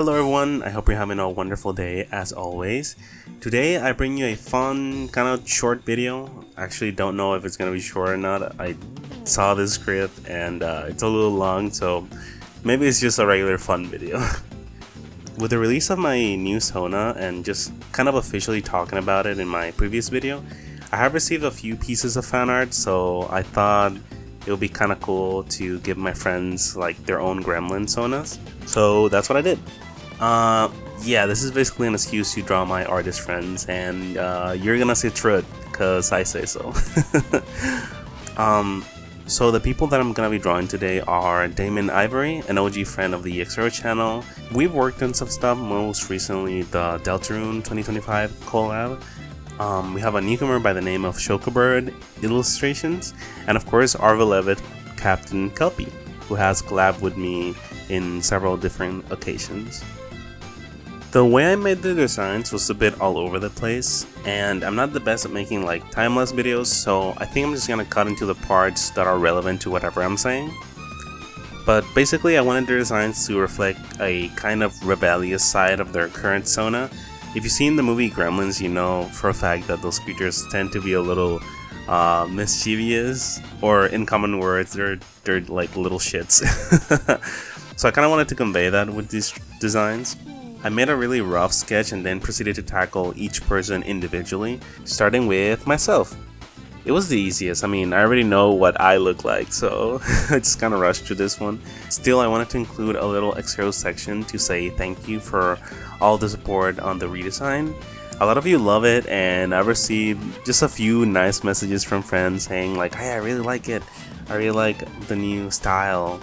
Hello everyone, I hope you're having a wonderful day as always. Today I bring you a fun, kind of short video. I actually don't know if it's going to be short or not. I saw this script and it's a little long, so maybe it's just a regular fun video. With the release of my new Sona and just kind of officially talking about it in my previous video, I have received a few pieces of fan art, so I thought it would be kind of cool to give my friends like their own Gremlin Sonas. So that's what I did. Yeah, this is basically an excuse to draw my artist friends, and you're gonna sit through it because I say so. So the people that I'm gonna be drawing today are Damien Ivory, an OG friend of the Axeru channel. We've worked on some stuff, most recently the Deltarune 2025 collab. We have a newcomer by the name of Shokabird Illustrations, and of course our beloved Captain Kelpie, who has collabed with me in several different occasions. The way I made the designs was a bit all over the place, and I'm not the best at making like timeless videos, so I think I'm just gonna cut into the parts that are relevant to whatever I'm saying. But basically I wanted the designs to reflect a kind of rebellious side of their current Sona. If you've seen the movie Gremlins, you know for a fact that those creatures tend to be a little mischievous, or in common words, they're like little shits. So I kind of wanted to convey that with these designs. I made a really rough sketch and then proceeded to tackle each person individually, starting with myself. It was the easiest. I mean, I already know what I look like, so I just kind of rushed through this one. Still, I wanted to include a little Axeru section to say thank you for all the support on the redesign. A lot of you love it, and I've received just a few nice messages from friends saying like, hey, I really like it. I really like the new style.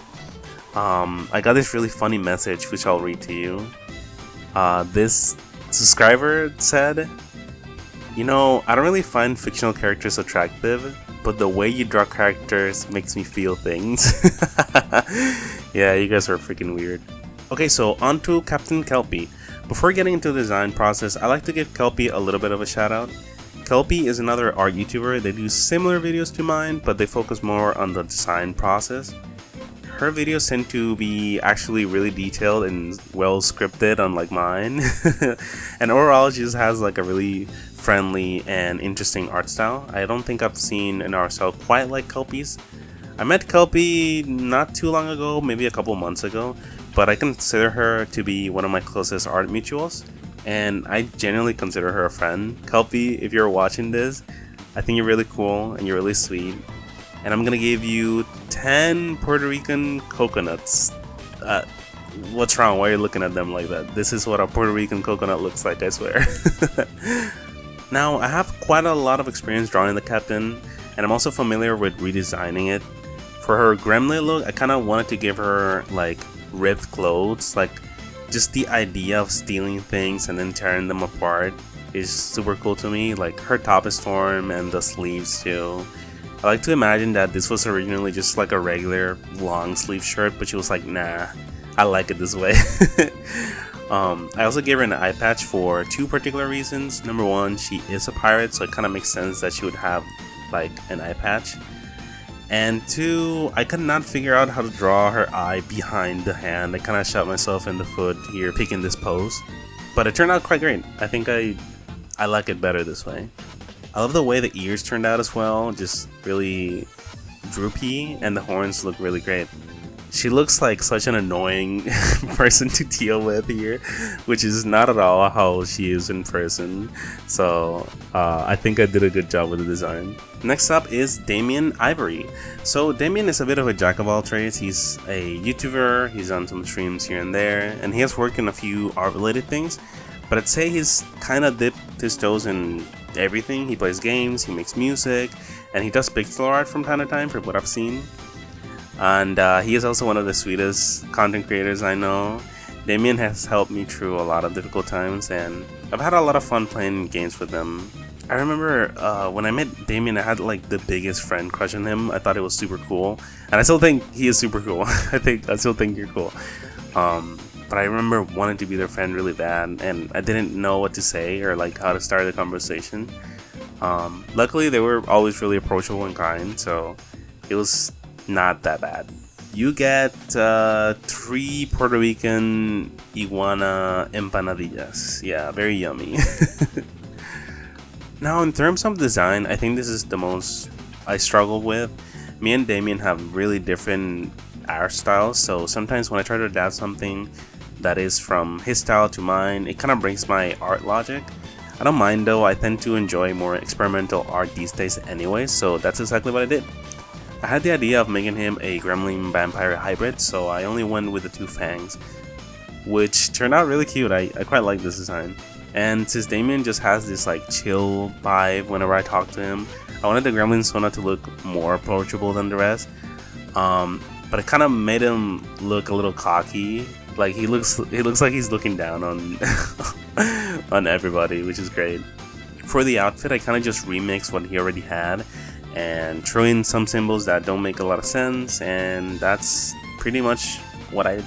I got this really funny message which I'll read to you. This subscriber said, "You know, I don't really find fictional characters attractive, but the way you draw characters makes me feel things." Yeah, you guys are freaking weird. Okay, so on to Captain Kelpie. Before getting into the design process, I like to give Kelpie a little bit of a shout out. Kelpie is another art YouTuber. They do similar videos to mine, but they focus more on the design process. Her videos tend to be actually really detailed and well scripted, unlike mine. And overall, she just has like a really friendly and interesting art style. I don't think I've seen an art style quite like Kelpie's. I met Kelpie not too long ago, maybe a couple months ago, but I consider her to be one of my closest art mutuals, and I genuinely consider her a friend. Kelpie, if you're watching this, I think you're really cool and you're really sweet. And I'm gonna give you 10 Puerto Rican coconuts. What's wrong? Why are you looking at them like that? This is what a Puerto Rican coconut looks like, I swear. Now, I have quite a lot of experience drawing the captain, and I'm also familiar with redesigning it. For her gremlin look, I kind of wanted to give her like ripped clothes. Like, just the idea of stealing things and then tearing them apart is super cool to me. Like, her top is torn and the sleeves too. I like to imagine that this was originally just like a regular long sleeve shirt, but she was like, nah, I like it this way. I also gave her an eye patch for two particular reasons. Number one, she is a pirate, so it kind of makes sense that she would have like an eye patch. And two, I could not figure out how to draw her eye behind the hand. I kind of shot myself in the foot here picking this pose, but it turned out quite great. I think I like it better this way. I love the way the ears turned out as well, just really droopy, and the horns look really great. She looks like such an annoying person to deal with here, which is not at all how she is in person, so I think I did a good job with the design. Next up is Damien Ivory. So Damien is a bit of a jack of all trades. He's a YouTuber, he's on some streams here and there, and he has worked in a few art related things, but I'd say he's kind of dipped his toes in everything. He plays games, he makes music, and he does pixel art from time to time from what I've seen. And he is also one of the sweetest content creators I know. Damien has helped me through a lot of difficult times, and I've had a lot of fun playing games with him. I remember when I met Damien, I had like the biggest friend crush on him. I thought it was super cool, and I still think he is super cool. I still think you're cool. But I remember wanting to be their friend really bad, and I didn't know what to say or like how to start the conversation. Luckily, they were always really approachable and kind, so it was not that bad. you get 3 Puerto Rican iguana empanadillas. Yeah, very yummy. Now, in terms of design, I think this is the most I struggle with. Me and Damien have really different art styles, so sometimes when I try to adapt something that is from his style to mine, it kind of breaks my art logic. I don't mind though, I tend to enjoy more experimental art these days anyway, so that's exactly what I did. I had the idea of making him a gremlin vampire hybrid, so I only went with the 2 fangs, which turned out really cute. I quite like this design. And since Damien just has this like chill vibe whenever I talk to him, I wanted the gremlin Sona to look more approachable than the rest. But it kind of made him look a little cocky. Like he looks like he's looking down on on everybody, which is great. For the outfit, I kind of just remixed what he already had and threw in some symbols that don't make a lot of sense, and that's pretty much what I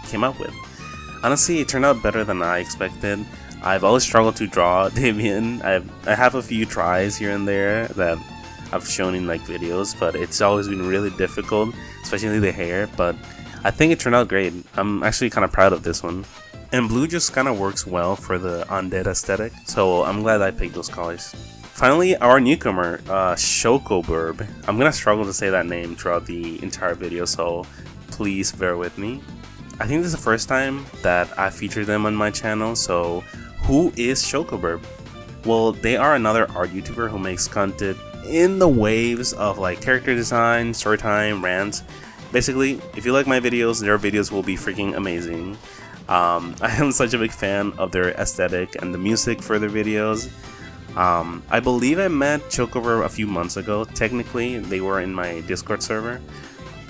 came up with. Honestly, it turned out better than I expected. I've always struggled to draw Damien. I have a few tries here and there that I've shown in like videos, but it's always been really difficult, especially the hair, but I think it turned out great. I'm actually kind of proud of this one. And blue just kind of works well for the undead aesthetic, so I'm glad I picked those colors. Finally, our newcomer, Chocoburb. I'm gonna struggle to say that name throughout the entire video, so please bear with me. I think this is the first time that I featured them on my channel, so who is Chocoburb? Well, they are another art YouTuber who makes content in the waves of like character design, story time, rants. Basically, if you like my videos, their videos will be freaking amazing. I am such a big fan of their aesthetic and the music for their videos. I believe I met Chocoburb a few months ago. Technically, they were in my Discord server,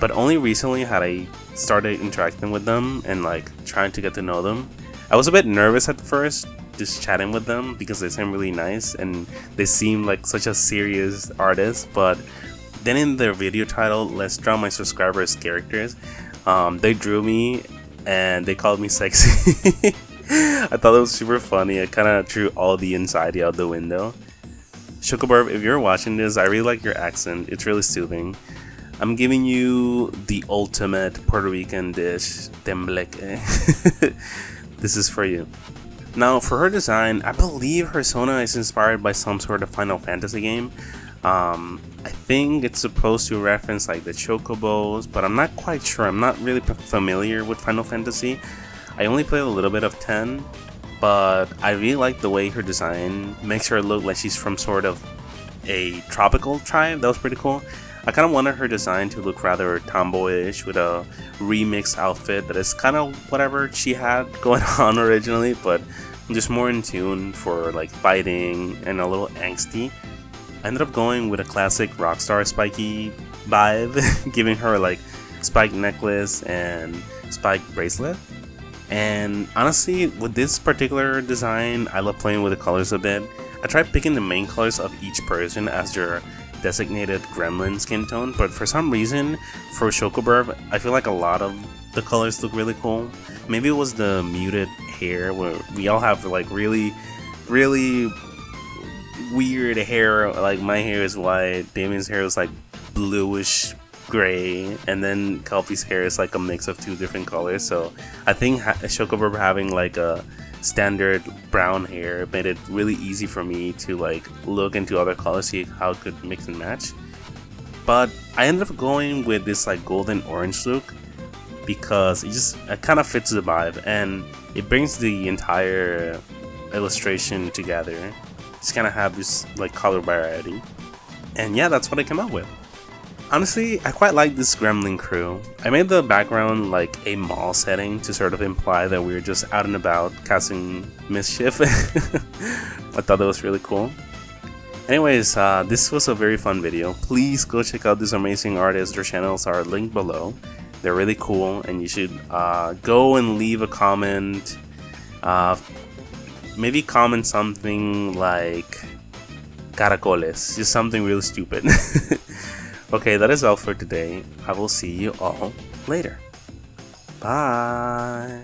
but only recently had I started interacting with them and like trying to get to know them. I was a bit nervous at first, just chatting with them because they seem really nice and they seem like such a serious artist, but then in their video title, Let's Draw My Subscribers Characters, they drew me and they called me sexy. I thought it was super funny. I kind of threw all the anxiety out the window. Chocoburb, if you're watching this, I really like your accent. It's really soothing. I'm giving you the ultimate Puerto Rican dish, tembleque. This is for you. Now, for her design, I believe her Sona is inspired by some sort of Final Fantasy game. I think it's supposed to reference like the chocobos, but I'm not quite sure. I'm not really familiar with Final Fantasy. I only played a little bit of 10, but I really like the way her design makes her look like she's from sort of a tropical tribe. That was pretty cool. I kind of wanted her design to look rather tomboyish with a remix outfit that is kind of whatever she had going on originally, but just more in tune for like fighting and a little angsty. I ended up going with a classic rockstar spiky vibe, giving her like spiked necklace and spiked bracelet. And honestly, with this particular design, I love playing with the colors a bit. I tried picking the main colors of each person as their designated gremlin skin tone, but for some reason, for Chocoburb, I feel like a lot of the colors look really cool. Maybe it was the muted hair, where we all have like really weird hair. Like my hair is white, Damien's hair is like bluish gray, and then Kelpie's hair is like a mix of 2 different colors. So I think Chocoburb having like a standard brown hair made it really easy for me to like look into other colors, see how it could mix and match. But I ended up going with this like golden orange look because it kind of fits the vibe and it brings the entire illustration together. Just kind of have this like color variety, and yeah, that's what I came up with. Honestly, I quite like this gremlin crew. I made the background like a mall setting to sort of imply that we were just out and about causing mischief. I thought that was really cool. Anyways, this was a very fun video. Please go check out these amazing artists. Their channels are linked below. They're really cool, and you should go and leave a comment. Maybe comment something like caracoles, just something really stupid. Okay, that is all for today. I will see you all later. Bye.